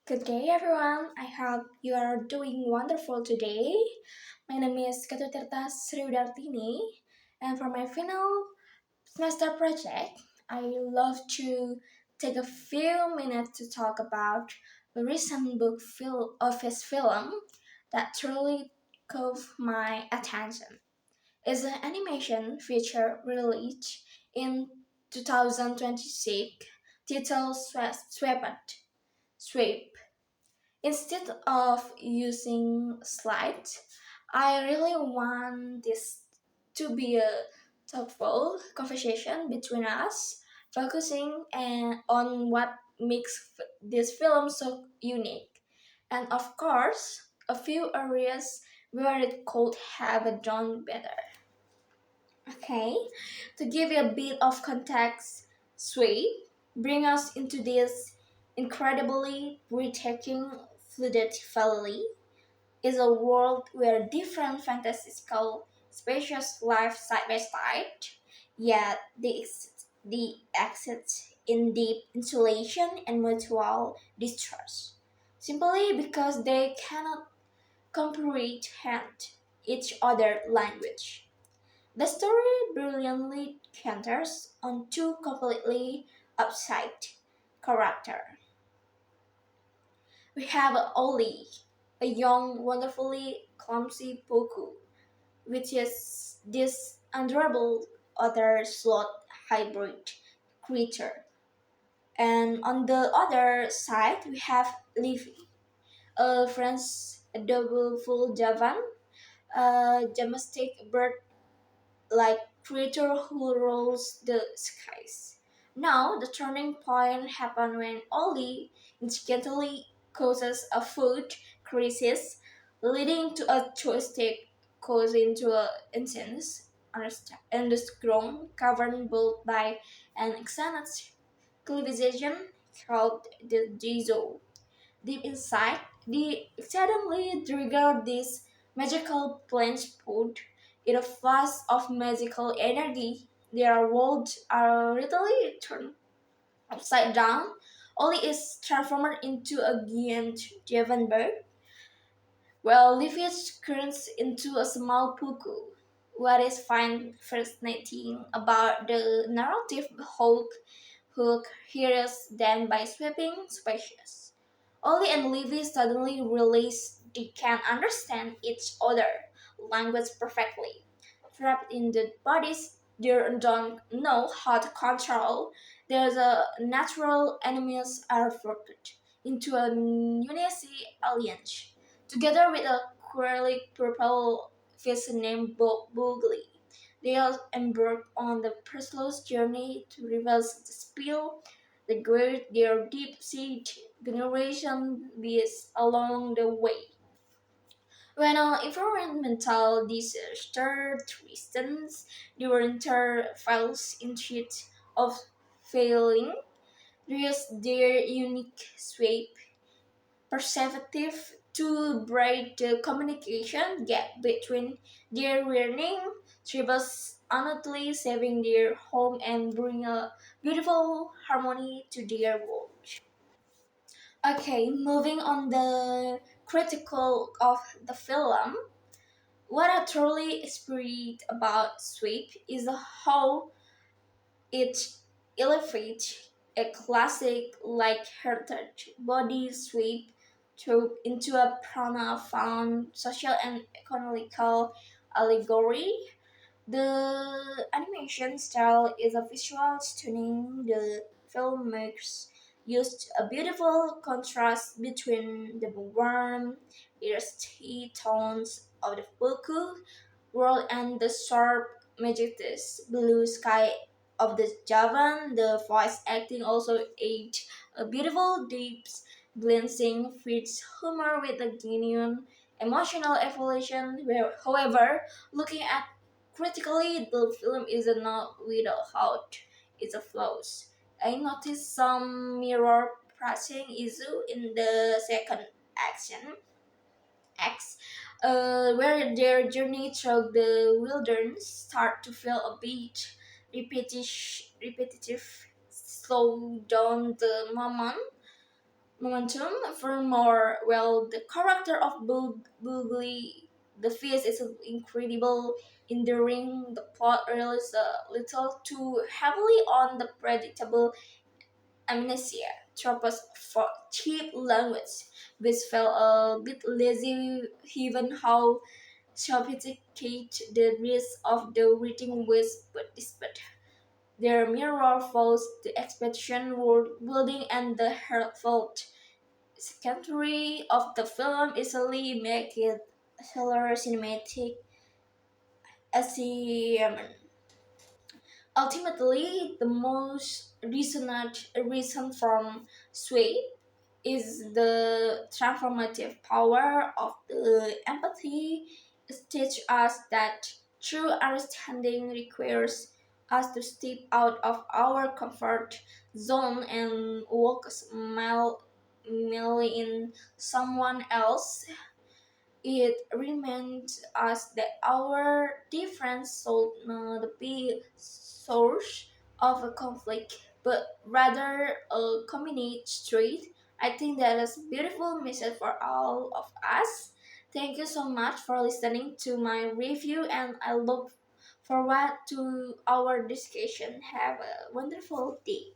Good day, everyone. I hope you are doing wonderful today. My name is Katutirta Sriudartini, and for my final semester project, I love to take a few minutes to talk about the recent book office film that truly caught my attention. It's an animation feature released in 2026 titled Sweep. Instead of using slides, I really want this to be a thoughtful conversation between us, focusing on what makes this film so unique. And of course, a few areas where it could have done better. Okay, to give you a bit of context, Sui bring us into this incredibly breathtaking flooded valley is a world where different fantastical species live side by side, yet they exist in deep insulation and mutual distrust, simply because they cannot comprehend each other language. The story brilliantly centers on two completely opposite characters. We have Oli, a young, wonderfully clumsy Poku, which is this adorable other slot hybrid creature. And on the other side, we have Livy, a French adorable Javan, a domestic bird like creature who rules the skies. Now, the turning point happened when Ollie incidentally causes a food crisis, leading to a joystick causing to a intense underground cavern built by an extended civilization called the Jizo. Deep inside, they suddenly trigger this magical plunge put in a flash of magical energy. Their worlds are literally turned upside down. Ollie is transformed into a giant Javan bird, while Livius turns into a small puku. What is fascinating about the narrative hook here is then by sweeping species. Ollie and Livy suddenly realize they can understand each other language perfectly. Trapped in the bodies they don't know how to control, there's a natural enemies are forged into a unique alliance, together with a quirky purple fish named Boogly. They all embark on the perilous journey to reverse the spill the great their deep sea generation beasts along the way. When an environmental disaster threatens, the winter falls into it of failing, there's their unique sweep perspective to break the communication gap between their learning tribes honestly saving their home and bring a beautiful harmony to their world. Okay, moving on the critical of the film, what I truly appreciate about Sweep is how it elevates a classic like heritage body sweep into a profound social and economical allegory. The animation style is a visual stunning. The filmmakers used a beautiful contrast between the warm, earthy tones of the Boku world and the sharp, majestic blue sky of the Javan. The voice acting also added a beautiful depth, blending Fritz humor with a genuine emotional evolution. However, looking at critically, the film is not without its flaws. I noticed some mirror pressing issue in the second action X, where their journey through the wilderness start to feel a bit repetitive, slow down the moment. Momentum for more. Well, the character of Boogly the Fish is incredible, enduring. The plot relies a little too heavily on the predictable amnesia tropes for cheap language, which felt a bit lazy given how sophisticated the rest of the writing was. But despite their mirror falls, the expectation, world building, and the heartfelt secondary of the film easily make it thriller cinematic achievement. Ultimately, the most resonant reason from Sway is the transformative power of the empathy. It teaches us that true understanding requires us to step out of our comfort zone and walk a mile in someone else. It reminds us that our difference should not be source of a conflict, but rather a combined trait. I think that is a beautiful message for all of us. Thank you so much for listening to my review, and I look forward to our discussion. Have a wonderful day.